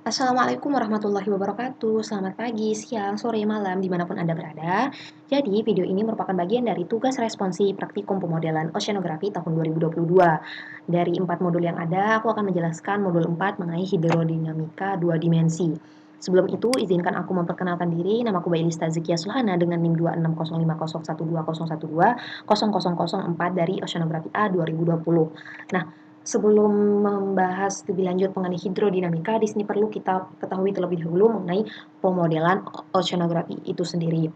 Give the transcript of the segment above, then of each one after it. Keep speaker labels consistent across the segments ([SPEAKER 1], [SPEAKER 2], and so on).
[SPEAKER 1] Assalamualaikum warahmatullahi wabarakatuh. Selamat pagi, siang, sore, malam, dimanapun Anda berada. Jadi, video ini merupakan bagian dari tugas responsi praktikum pemodelan oceanografi tahun 2022. Dari 4 modul yang ada, aku akan menjelaskan modul 4 mengenai hidrodinamika 2 dimensi. Sebelum itu, izinkan aku memperkenalkan diri. Namaku Bailista Zekia Sulhana dengan NIM 260501201200004 dari Oceanografi A 2020. Nah, sebelum membahas lebih lanjut mengenai hidrodinamika, di sini perlu kita ketahui terlebih dahulu mengenai pemodelan oceanografi itu sendiri.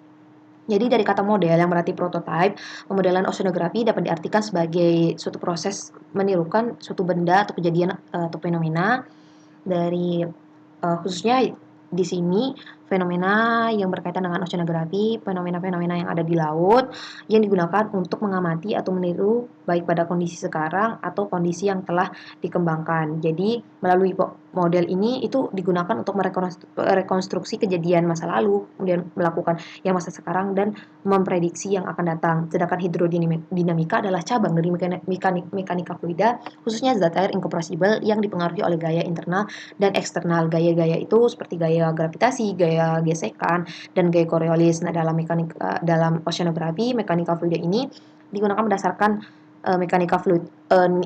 [SPEAKER 1] Jadi dari kata model yang berarti prototype, pemodelan oceanografi dapat diartikan sebagai suatu proses menirukan suatu benda atau kejadian atau fenomena dari khususnya di sini fenomena yang berkaitan dengan oceanografi, fenomena-fenomena yang ada di laut yang digunakan untuk mengamati atau meniru baik pada kondisi sekarang atau kondisi yang telah dikembangkan. Jadi melalui model ini itu digunakan untuk merekonstruksi kejadian masa lalu, kemudian melakukan yang masa sekarang dan memprediksi yang akan datang. Sedangkan hidrodinamika adalah cabang dari mekanika fluida, khususnya zat air incompressible yang dipengaruhi oleh gaya internal dan eksternal. Gaya-gaya itu seperti gaya gravitasi, gaya gesekan, dan gaya Coriolis. Nah, dalam oceanografi, mekanika fluida ini digunakan berdasarkan mekanika fluid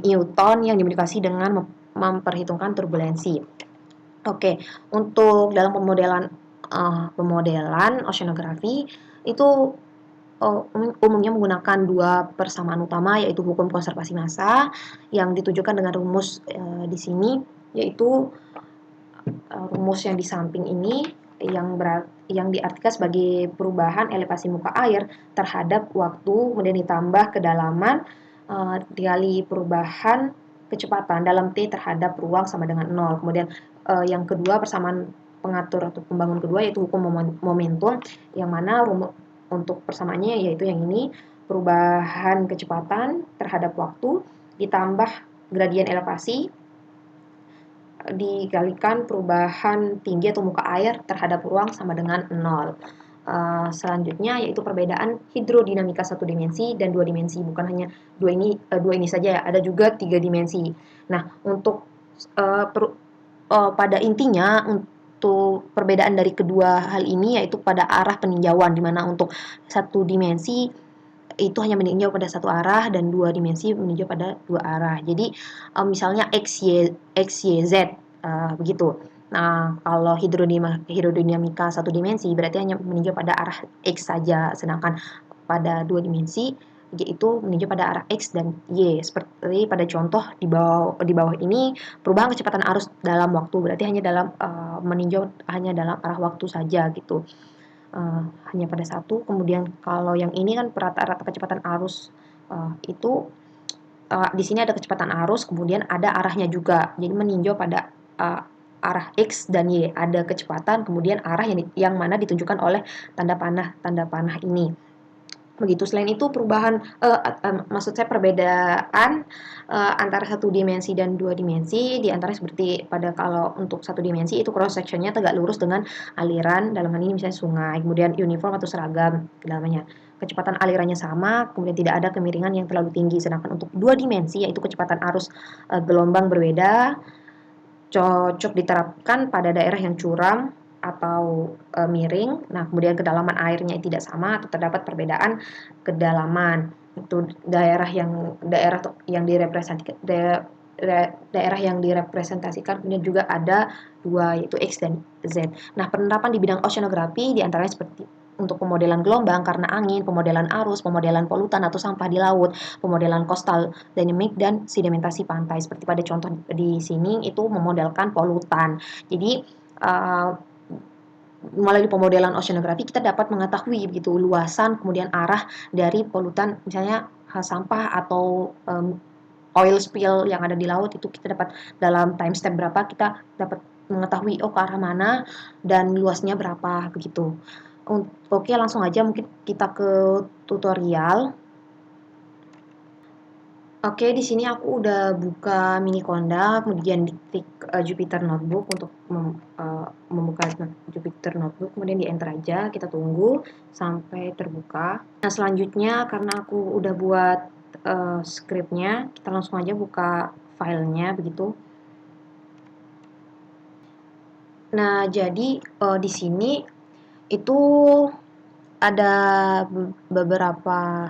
[SPEAKER 1] Newton yang dimodifikasi dengan memperhitungkan turbulensi. Oke, untuk dalam pemodelan oceanografi itu umumnya menggunakan dua persamaan utama, yaitu hukum konservasi massa yang ditujukan dengan rumus di sini, yaitu rumus yang di samping ini yang diartikan sebagai perubahan elevasi muka air terhadap waktu, kemudian ditambah kedalaman dikali perubahan kecepatan dalam T terhadap ruang sama dengan 0. Kemudian yang kedua persamaan pengatur atau pembangun kedua yaitu hukum momentum, yang mana untuk persamaannya yaitu yang ini, perubahan kecepatan terhadap waktu ditambah gradien elevasi dikalikan perubahan tinggi atau muka air terhadap ruang sama dengan 0. Selanjutnya yaitu perbedaan hidrodinamika 1 dimensi dan 2 dimensi. Bukan hanya dua ini saja ya, ada juga 3 dimensi. Nah, untuk pada intinya untuk perbedaan dari kedua hal ini yaitu pada arah peninjauan, di mana untuk 1 dimensi itu hanya meninjau pada satu arah dan 2 dimensi meninjau pada 2 arah. Jadi misalnya X, Y, Z begitu. Nah, kalau hidrodinamika 1 dimensi berarti hanya meninjau pada arah X saja, sedangkan pada 2 dimensi yaitu meninjau pada arah X dan Y. Seperti pada contoh di bawah ini, perubahan kecepatan arus dalam waktu berarti meninjau hanya dalam arah waktu saja gitu. Hanya pada satu. Kemudian kalau yang ini kan rata-rata kecepatan arus itu di sini ada kecepatan arus, kemudian ada arahnya juga. Jadi meninjau pada arah X dan Y, ada kecepatan, kemudian arah yang mana ditunjukkan oleh tanda panah ini. Begitu. Selain itu maksud saya perbedaan antara 1 dimensi dan 2 dimensi di antara seperti kalau untuk 1 dimensi itu cross sectionnya tegak lurus dengan aliran, dalam hal ini misalnya sungai, kemudian uniform atau seragam kedalamannya. Kecepatan alirannya sama, kemudian tidak ada kemiringan yang terlalu tinggi. Sedangkan untuk 2 dimensi yaitu kecepatan arus gelombang berbeda, cocok diterapkan pada daerah yang curam atau miring. Nah, kemudian kedalaman airnya tidak sama atau terdapat perbedaan kedalaman. Itu daerah yang direpresentasikan, kemudian juga ada dua yaitu X dan Z. Nah, penerapan di bidang oceanografi diantaranya seperti untuk pemodelan gelombang karena angin, pemodelan arus, pemodelan polutan atau sampah di laut, pemodelan coastal dynamic dan sedimentasi pantai. Seperti pada contoh di sini itu memodelkan polutan. Jadi melalui pemodelan oceanografi kita dapat mengetahui begitu luasan kemudian arah dari polutan, misalnya sampah atau oil spill yang ada di laut, itu kita dapat dalam time step berapa kita dapat mengetahui ke arah mana dan luasnya berapa begitu. Oke, langsung aja mungkin kita ke tutorial. Oke, di sini aku udah buka Miniconda, kemudian diketik Jupyter Notebook untuk membuka Jupyter Notebook, kemudian di enter aja, kita tunggu sampai terbuka. Nah, selanjutnya karena aku udah buat scriptnya, kita langsung aja buka filenya begitu. Nah, jadi di sini itu ada beberapa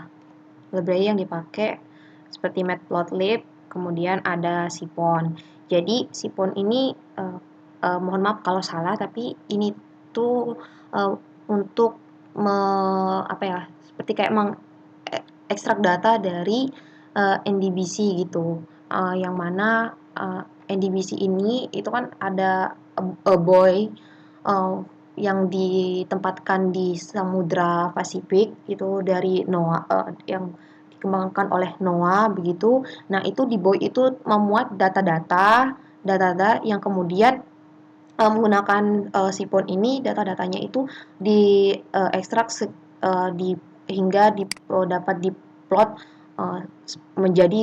[SPEAKER 1] library yang dipakai seperti Matplotlib, kemudian ada Sipon. Jadi Sipon ini mohon maaf kalau salah, tapi ini tuh untuk apa ya, seperti kayak ekstrak data dari NDBC gitu, yang mana NDBC ini itu kan ada a boy yang ditempatkan di Samudra Pasifik itu dari NOAA, yang dikembangkan oleh NOAA begitu. Nah, itu di boy itu memuat data-data yang kemudian menggunakan Sipon ini, data-datanya itu diekstrak di hingga dapat diplot menjadi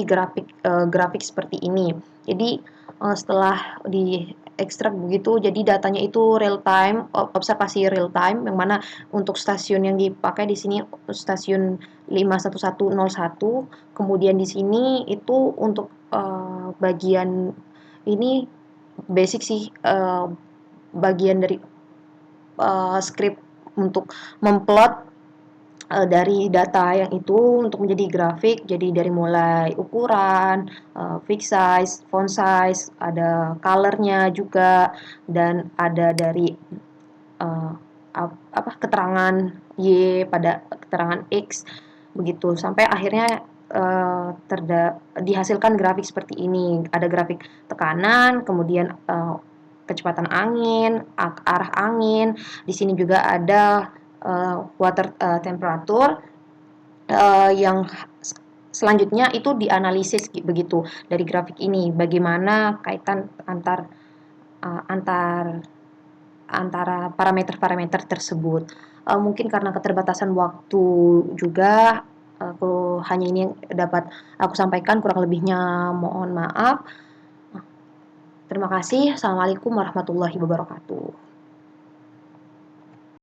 [SPEAKER 1] grafik seperti ini. Jadi setelah diekstrak begitu, jadi datanya itu real time, observasi real time, yang mana untuk stasiun yang dipakai di sini stasiun 51101. Kemudian di sini itu untuk bagian ini basic sih, bagian dari script untuk memplot dari data yang itu untuk menjadi grafik. Jadi dari mulai ukuran, fixed size, font size, ada colornya juga, dan ada dari keterangan Y pada keterangan X begitu, sampai akhirnya dihasilkan grafik seperti ini. Ada grafik tekanan, kemudian kecepatan angin, arah angin. Di sini juga ada water temperature, yang selanjutnya itu dianalisis begitu dari grafik ini, bagaimana kaitan antar antara parameter-parameter tersebut. Mungkin karena keterbatasan waktu juga, aku hanya ini yang dapat aku sampaikan, kurang lebihnya mohon maaf. Terima kasih. Assalamualaikum warahmatullahi wabarakatuh.